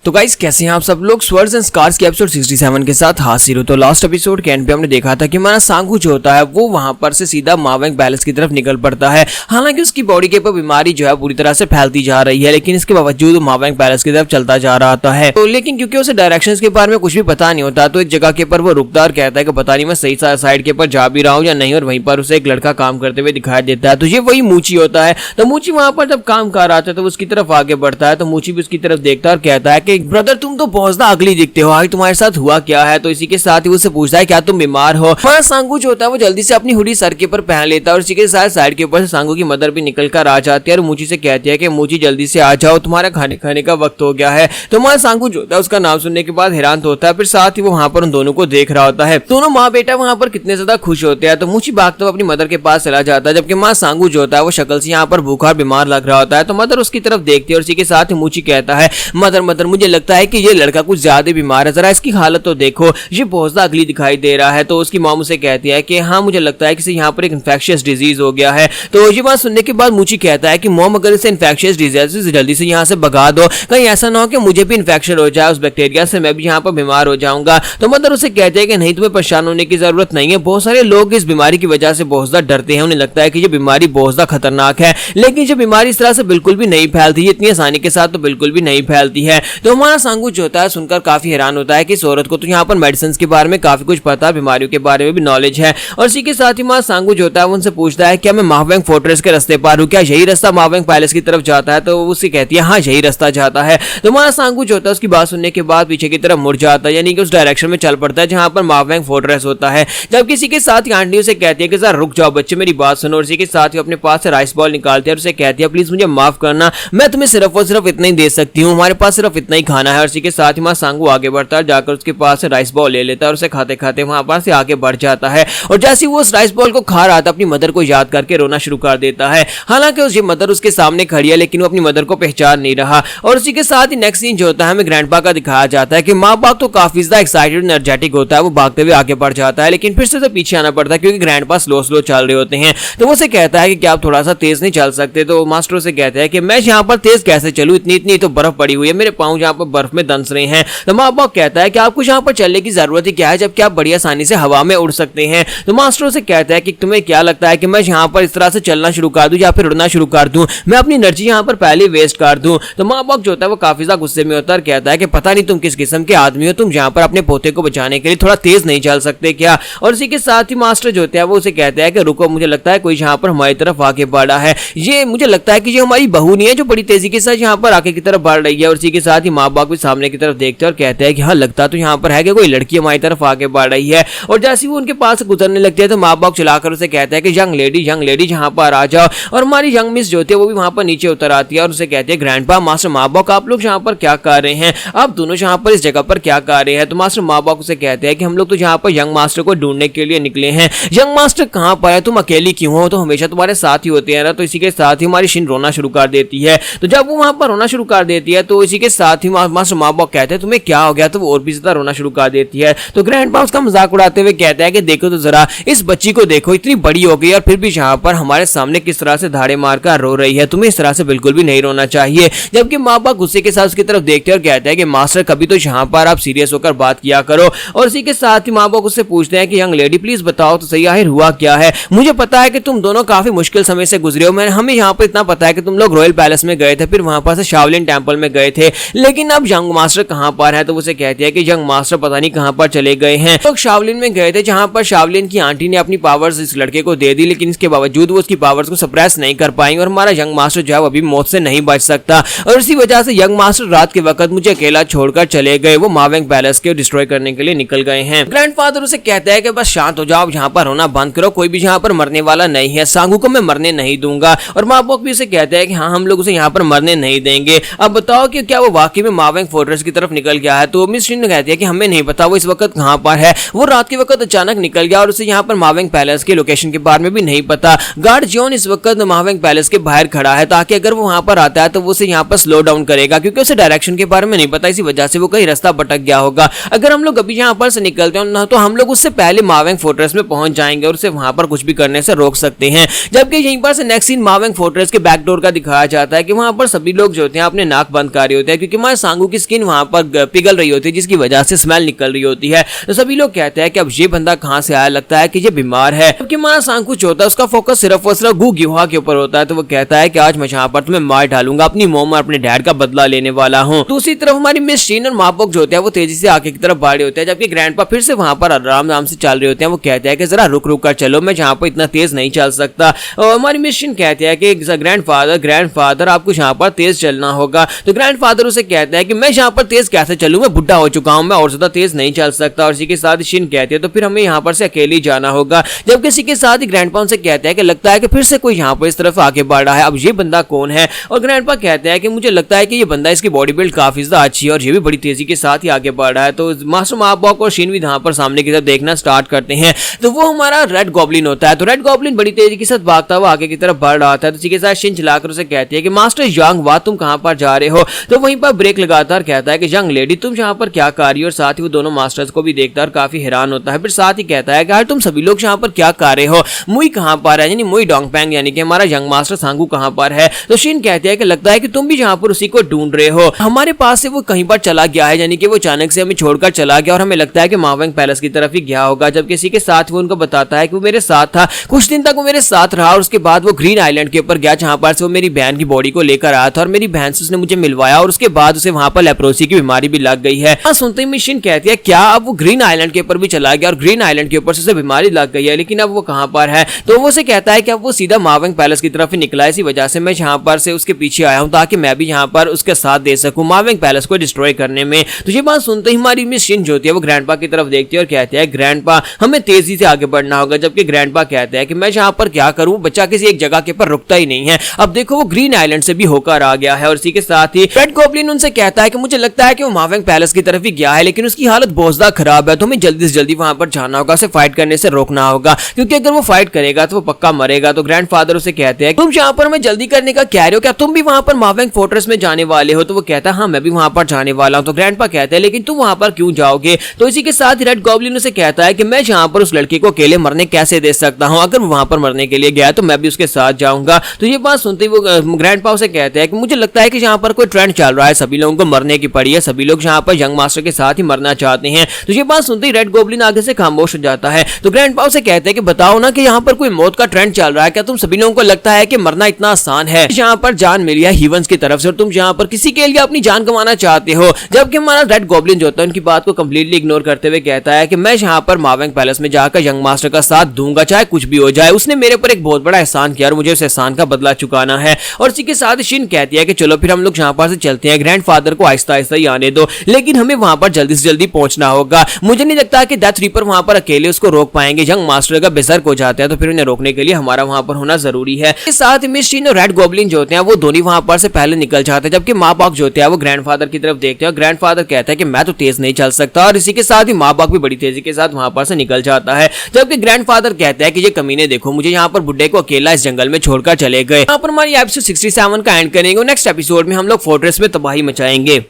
तो गाइस कैसे हैं आप सब लोग। स्वर्ड्स एंड स्कार्स के एपिसोड 67 के साथ हाजिर हो। तो लास्ट एपिसोड के एंड पे हमने देखा था कि हमारा सांगू जो होता है वो वहां पर से सीधा मावेंग पैलेस की तरफ निकल पड़ता है। हालांकि उसकी बॉडी के ऊपर बीमारी जो है पूरी तरह से फैलती जा रही है, लेकिन इसके बावजूद मावेंग पैलेस की तरफ चलता जा रहा होता है। तो लेकिन क्योंकि उसे डायरेक्शंस के बारे में कुछ भी पता नहीं होता, तो एक जगह के ऊपर वो रुकता और कहता है कि पता नहीं मैं सही साइड के ऊपर जा भी रहा हूँ या नहीं, और वहीं पर उसे एक लड़का काम करते हुए दिखाई देता है। तो ये वही मूची होता है। तो मूची वहां पर जब काम कर रहा था तो उसकी तरफ आगे बढ़ता है। तो मूची भी उसकी तरफ देखता है और कहता है कि ब्रदर तुम तो बहुत ज्यादा अगली दिखते हो, आज तुम्हारे साथ हुआ क्या है। तो इसी के साथ ही उससे पूछता है क्या तुम बीमार हो। हमारा सांगू जो होता है वो जल्दी से अपनी हुडी सर के ऊपर पहन लेता है, और इसी के साथ साइड के ऊपर से सांगू की मदर भी निकल कर आ जाती है और मूची से कहती है कि मूची जल्दी से आ जाओ, तुम्हारा खाने खाने का वक्त हो गया है। तो हमारा सांगू जो होता है उसका नाम सुनने के बाद हैरान होता है, फिर साथ ही वो वहां पर उन दोनों को देख रहा होता है। दोनों माँ बेटा वहां पर कितने ज्यादा खुश होते हैं। तो मूची भागता हुआ अपनी मदर के पास चला जाता है, जबकि माँ सांगू जो होता है वो शक्ल से यहाँ पर भूखा और बीमार लग रहा होता है। तो मदर उसकी तरफ देखती है और इसी के साथ ही मूची कहता है मदर मुझे लगता है कि ये लड़का कुछ ज्यादा बीमार है, जरा इसकी हालत तो देखो, ये बहुत ज्यादा अगली दिखाई दे रहा है। तो उसकी मॉम उसे कहती है कि हाँ मुझे लगता है कि इसे यहाँ पर एक इन्फेक्शियस डिजीज हो गया है। तो ये बात सुनने के बाद मूची कहता है कि मॉम अगर इसे इन्फेक्शियस डिजीज जल्दी से यहाँ से भगा दो, कहीं ऐसा ना हो कि मुझे भी इन्फेक्शन हो जाए उस बैक्टीरिया से, मैं भी यहाँ पर बीमार हो जाऊंगा। तो मदर उसे कहते हैं कि नहीं तुम्हें परेशान होने की जरूरत नहीं है, बहुत सारे लोग इस बीमारी की वजह से बहुत ज्यादा डरते हैं, उन्हें लगता है कि ये बीमारी बहुत ज्यादा खतरनाक है, लेकिन ये बीमारी इस तरह से बिल्कुल भी नहीं फैलती है, इतनी आसानी के साथ तो बिल्कुल भी नहीं फैलती है। तो हमारा सांगू जो होता है सुनकर काफी हैरान होता है कि इस औरत को तो यहाँ पर मेडिसिन के बारे में काफी कुछ पता है, बीमारियों के बारे में भी नॉलेज है। और इसी के साथ ही हमारा सांगू जो होता है उनसे पूछता है क्या मैं मावेंग फोर्ट्रेस के रास्ते पर हूँ, क्या यही रास्ता मावेंग पैलेस की तरफ जाता है। तो उससे कहती है हाँ यही रास्ता जाता है। तो हमारा सांगू जो होता है उसकी बात सुनने के बाद पीछे की तरफ मुड़ जाता है, यानी कि उस डायरेक्शन में चल पड़ता है जहां पर मावेंग फोर्ट्रेस होता है। जब किसी के साथ ही आंटी उसे कहती है कि जरा रुक जाओ बच्चे मेरी बात सुनो, और इसी के साथ ही अपने पास से राइस बॉल निकालती है और उसे कहती है प्लीज मुझे माफ करना, मैं तुम्हें सिर्फ और सिर्फ इतना ही दे सकती हूँ, हमारे पास सिर्फ इतना ही खाना है। और इसी के साथ ही हमारा सांगू आगे बढ़ता है, जाकर उसके पास से राइस बॉल ले लेता है और उसे खाते खाते वहां पर से आगे बढ़ जाता है। और जैसे वो उस राइस बॉल को खा रहा था अपनी मदर को याद करके रोना शुरू कर देता है। हालांकि उसकी मदर उसके सामने खड़ी है, लेकिन वो अपनी मदर को पहचान नहीं रहा। और उसी के साथ ही नेक्स्ट सीन जो होता है हमें ग्रैंडपा का दिखाया जाता है कि माँ बाप तो काफी ज्यादा एक्साइटेड एनर्जेटिक होता है, वो भागते हुए आगे बढ़ जाता है, लेकिन फिर से पीछे आना पड़ता है क्योंकि ग्रैंडपा स्लो स्लो चल रहे होते हैं। तो वो उसे कहता है कि क्या आप थोड़ा सा तेज नहीं चल सकते। तो मास्टर से कहते हैं कि मैं यहाँ पर तेज कैसे चलूं, इतनी तो बर्फ पड़ी हुई है, मेरे पाँव यहाँ पर बर्फ में दंस रहे हैं। तो माँ बाप कहता है कि आपको यहाँ पर चलने की जरूरत ही क्या है जबकि आप बड़ी आसानी से हवा में उड़ सकते हैं। तो मास्टर से कहता है कि तुम्हें क्या लगता है कि मैं यहाँ पर इस तरह से चलना शुरू कर दूं या फिर उड़ना शुरू कर दूं, मैं अपनी एनर्जी यहाँ पर पहले वेस्ट कर दूं। तो माँ बाप जो होता है वो काफी ज्यादा गुस्से में होता है और कहता है कि पता नहीं तुम किस किस्म के आदमी हो, तुम यहाँ पर अपने पोते को बचाने के लिए थोड़ा तेज नहीं चल सकते क्या। और इसी के साथ ही मास्टर जो होता है वो उसे कहता है कि रुको, मुझे लगता है कोई यहाँ पर हमारी तरफ आगे बढ़ा है, ये मुझे लगता है कि ये हमारी बहू नहीं है जो बड़ी तेजी के साथ यहाँ पर आगे की तरफ बढ़ रही है। और इसी के साथ ही माँ बाप भी सामने की तरफ देखते हैं और कहते हैं कि हाँ लगता तो यहाँ पर है कि कोई लड़की हमारी तरफ आगे बढ़ रही है। और जैसे वो उनके पास गुजरने लगती है तो माँ बाप चलाकर उसे कहता है कि यंग लेडी यहाँ पर आ जाओ। और हमारी यंग मिस जो होती है वो भी वहां पर नीचे उतर आती है और उसे कहती है ग्रैंडपा मास्टर माँ बाप आप लोग यहाँ पर क्या कर रहे हैं, आप दोनों यहाँ पर इस जगह पर क्या कर रहे हैं। तो मास्टर माँ बाप उसे कहते हैं कि हम लोग तो यहाँ पर यंग मास्टर को ढूंढने के लिए निकले हैं, यंग मास्टर कहाँ पर है, तुम अकेली क्यों हो, तो हमेशा तुम्हारे साथ ही होते हैं ना। तो इसी के साथ ही हमारी शिन रोना शुरू कर देती है। तो जब वो वहां पर रोना शुरू कर देती है तो इसी के साथ ही मास्टर माँ बाप कहते हैं तुम्हें क्या हो गया, तो वो और भी ज्यादा रोना शुरू कर देती है। तो ग्रैंडपा उसका मजाक उड़ाते हुए कहता है कि देखो तो जरा इस बच्ची को देखो, इतनी बड़ी हो गई और फिर भी यहाँ पर हमारे सामने किस तरह से धाड़े मारकर रो रही है, तुम्हें इस तरह से बिल्कुल भी नहीं रोना चाहिए। जबकि माँ बाप गुस्से के साथ उसकी तरफ देखते हैं और कहते हैं कि मास्टर कभी तो यहाँ पर आप सीरियस होकर बात किया करो। और इसी के साथ ही माँ बाप उससे पूछते हैं कि यंग लेडी प्लीज बताओ तो सही आखिर हुआ क्या है, मुझे पता है कि तुम दोनों काफी मुश्किल समय से गुजरे हो, हमें यहाँ पर इतना पता है कि तुम लोग रॉयल पैलेस में गए थे, फिर वहां पर से शाओलिन टेंपल में गए थे, लेकिन अब यंग मास्टर कहाँ पर है। तो उसे कहती है कि यंग मास्टर पता नहीं कहाँ पर चले गए हैं, लोग शाओलिन में गए थे जहां पर शाओलिन की आंटी ने अपनी पावर्स इस लड़के को दे दी, लेकिन इसके बावजूद वो उसकी पावर्स को सप्रेस नहीं कर पाई और हमारा यंग मास्टर जो है वो अभी मौत से नहीं बच सकता। और इसी वजह से यंग मास्टर रात के वक्त मुझे अकेला छोड़कर चले गए, वो मावेंग पैलेस के डिस्ट्रॉय करने के लिए निकल गए हैं। ग्रैंडफादर उसे कहता है कि बस शांत हो जाओ, यहाँ पर रोना बंद करो, कोई भी यहाँ पर मरने वाला नहीं है, सांगू को मैं मरने नहीं दूंगा। और माँ बाप भी उसे कहते हैं कि हाँ हम लोग उसे यहाँ पर मरने नहीं देंगे, अब बताओ कि क्या वो वाकई में मावेंग फोर्ट्रेस की तरफ निकल गया है। तो मिस शिन कहती है कि हमें नहीं पता वो इस वक्त कहाँ पर है, वो रात के वक्त अचानक निकल गया और उसे यहाँ पर मावेंग पैलेस के लोकेशन के बारे में भी नहीं पता। गार्ड जॉन इस वक्त मावेंग पैलेस के बाहर खड़ा है ताकि अगर वो वहां पर आता है तो वो उसे यहाँ पर स्लो डाउन करेगा, क्योंकि उसे डायरेक्शन के बारे में नहीं पता, इसी वजह से वो कहीं रास्ता भटक गया होगा। अगर हम लोग अभी यहाँ पर से निकलते हैं ना तो हम लोग उससे पहले मावेंग फोर्ट्रेस में पहुंच जाएंगे और उसे वहां पर कुछ भी करने से रोक सकते हैं। जबकि यहीं पर से नेक्स्ट सीन मावेंग फोर्ट्रेस के बैकडोर का दिखाया जाता है कि वहां पर सभी लोग जो होते हैं अपने नाक बंद कर रहे होते हैं, क्योंकि हमारे सांगू की स्किन वहां पर पिघल रही होती है, जिसकी वजह से स्मेल निकल रही होती है। तो सभी लोग कहते हैं कि अब ये बंदा कहां से आया, लगता है कि ये बीमार है। जबकि हमारा सांगू जो होता है उसका फोकस सिर्फ और सिर्फ गू गिवा के ऊपर होता है। तो वो कहता है कि आज मैं यहाँ पर तुम्हें मार डालूंगा, अपनी मॉम और अपने डैड का बदला लेने वाला हूँ। दूसरी तरफ हमारी मिस शीन और मापोक जो होते हैं वो तेजी से आगे की तरफ बढ़े होते हैं, जबकि ग्रैंडपा फिर से वहां पर आराम से चल रहे होते हैं। वो कहते हैं कि जरा रुक रुक कर चलो, मैं यहाँ पर इतना तेज नहीं चल सकता। और हमारी मिस शीन कहते हैं कि ग्रैंडफादर आपको यहाँ पर तेज चलना होगा। तो ग्रैंडफादर उसे कहते हैं कि मैं यहाँ पर तेज कैसे चलूं, मैं बुढ़ा हो चुका हूं, मैं और ज्यादा तेज नहीं चल सकता। और इसी के साथ शीन कहते हैं तो फिर हमें यहाँ पर से अकेले ही जाना होगा। जबकि इसी के साथ ही ग्रैंडपा उनसे कहते हैं कि लगता है कि फिर से कोई यहाँ पर इस तरफ आगे बढ़ रहा है, अब ये बंदा कौन है। और ग्रैंडपा कहते हैं कि मुझे लगता है कि ये बंदा, इसकी बॉडी बिल्ड काफी ज्यादा अच्छी है और ये भी बड़ी तेजी के साथ ही आगे बढ़ रहा है। तो मास्टर मापॉक और शीन भी यहाँ पर सामने की तरफ देखना स्टार्ट करते हैं। तो वो हमारा रेड गॉब्लिन होता है। तो रेड गॉब्लिन बड़ी तेजी के साथ भागता हुआ आगे की तरफ बढ़ रहा था। तो इसी के साथ शीन चलाकर उसे कहती है कि मास्टर यंग वाह, तुम कहां पर जा रहे हो। तो वहीं पर ब्रेक लगातार कहता है कि यंग लेडी तुम यहाँ पर क्या कर रही हो। और साथ ही वो दोनों मास्टर्स को भी देखता है और काफी हैरान होता है। फिर साथ ही कहता है कि यार तुम सभी लोग यहाँ पर क्या कर रहे हो, मुई कहां पर है, यानी मुई डोंगपेंग यानी कि हमारा यंग मास्टर सांगू कहां पर है। तो शीन कहते हैं कि लगता है कि तुम भी यहाँ पर उसी को ढूंढ रहे हो, हमारे पास से वो कहीं पर चला गया है, यानी कि वो अचानक से हमें छोड़कर चला गया और हमें लगता है कि मावेंग पैलेस की तरफ ही गया होगा। जबकि इसी के साथ वो उनको बताता है कि वो मेरे साथ था, कुछ दिन तक वो मेरे साथ रहा और उसके बाद वो ग्रीन आइलैंड के ऊपर गया जहां पर से वो मेरी बहन की बॉडी को लेकर आया था और मेरी बहन से उसने मुझे मिलवाया और उसके बाद उसे वहां पर लेप्रोसी की बीमारी भी लग गई है। सुनते ही शीन कहती है क्या अब वो ग्रीन आइलैंड के ऊपर भी चला गया और ग्रीन आइलैंड के ऊपर से उसे बीमारी लग गई है, लेकिन अब वो कहां पर है। तो वो उसे कहता है कि अब वो सीधा मावेंग पैलेस की तरफ ही निकला है, इसी वजह से मैं यहाँ पर से उसके पीछे आया हूं ताकि मैं भी यहाँ पर उसके साथ दे सकूं मावेंग पैलेस को डिस्ट्रॉय करने में। तो ये बात सुनते ही हमारी मिस शीन जो होती है वो ग्रैंडपा की तरफ देखती है और कहती है ग्रैंडपा हमें तेजी से आगे बढ़ना होगा। जबकि ग्रैंडपा कहते हैं कि मैं यहाँ पर क्या करूं, बच्चा किसी एक जगह के ऊपर रुकता ही नहीं है, अब देखो वो ग्रीन आइलैंड से भी होकर आ गया है। और इसी के साथ ही रेड गॉब्लिन उनसे कहता है कि मुझे लगता है कि वो मावेंग पैलेस की तरफ ही गया है, लेकिन उसकी हालत बहुत ज्यादा खराब है, तो हमें जल्दी से जल्दी वहां पर जाना होगा, उसे फाइट करने से रोकना होगा, क्योंकि अगर वो फाइट करेगा तो वो पक्का मरेगा। तो ग्रैंडफादर उसे कहते हैं तुम यहाँ पर हमें जल्दी करने का कह रहे हो, क्या तुम भी वहां पर मावेंग फोर्ट्रेस में जाने वाले हो। तो वो कहता है हाँ मैं भी वहां पर जाने वाला हूं। तो ग्रैंडपा कहते हैं लेकिन तुम वहां पर क्यों जाओगे। तो इसी के साथ ही रेड गॉब्लिन उसे कहता है कि मैं यहाँ पर उस लड़की को अकेले मरने कैसे दे सकता हूँ, अगर वो वहां पर मरने के लिए गया तो मैं भी उसके साथ जाऊंगा। तो ये बात सुनते ही वो ग्रैंडपा उसे कहते हैं कि मुझे लगता है कि यहाँ पर कोई ट्रेंड चल रहा है, सभी लोगों को मरने की पड़ी है, सभी लोग यहाँ पर यंग मास्टर के साथ ही मरना चाहते हैं। तो ये बात सुनते ही रेड गॉब्लिन आगे से खामोश हो जाता है। तो ग्रैंडपा उसे कहते हैं कि बताओ ना कि यहाँ पर कोई मौत का ट्रेंड चल रहा है, क्या तुम सभी लोगों को लगता है कि मरना इतना आसान है। यहाँ पर जान मिली है हीवंस की तरफ से और तुम यहाँ पर किसी के लिए अपनी जान गंवाना चाहते हो। जबकि हमारा रेड गॉब्लिन जो होता है उनकी बात को कंप्लीटली इग्नोर करते हुए कहता है कि मैं यहाँ पर मावेंग पैलेस में जाकर यंग मास्टर का साथ दूंगा, चाहे कुछ भी हो जाए। उसने मेरे पर एक बहुत बड़ा एहसान किया और मुझे उस एहसान का बदला चुकाना है। और इसी के साथ शीन कहती है कि चलो फिर हम लोग यहाँ पर से चलते हैं, ग्रैंडफादर को आहिस्ता आहिस्ता ही आने दो, लेकिन हमें वहां पर जल्दी से जल्दी पहुंचना होगा। मुझे नहीं लगता कि डेथ रीपर वहां पर अकेले उसको रोक पाएंगे, यंग मास्टर का बेसर्क हो जाता है, तो फिर उन्हें रोकने के लिए हमारा वहां पर होना जरूरी है। इसके साथ मिस शीन और रेड गॉब्लिन जो होते हैं वो दोनों वहां पर से पहले निकल जाते हैं। जबकि माँ बाप जो होते हैं वो ग्रैंडफादर की तरफ देखते हैं और ग्रैंडफादर कहता है कि मैं तो तेज नहीं चल सकता। और इसी के साथ ही माँ बाप भी बड़ी तेजी के साथ वहां पर से निकल जाता है। जबकि ग्रैंडफादर कहता है कि ये कमीने देखो मुझे यहाँ पर बुड्ढे को अकेला इस जंगल में छोड़कर चले गए। यहाँ पर हमारी एपिसोड 67 का एंड करेंगे। नेक्स्ट एपिसोड में हम लोग फोर्ट्रेस में तबाही मचाएंगे।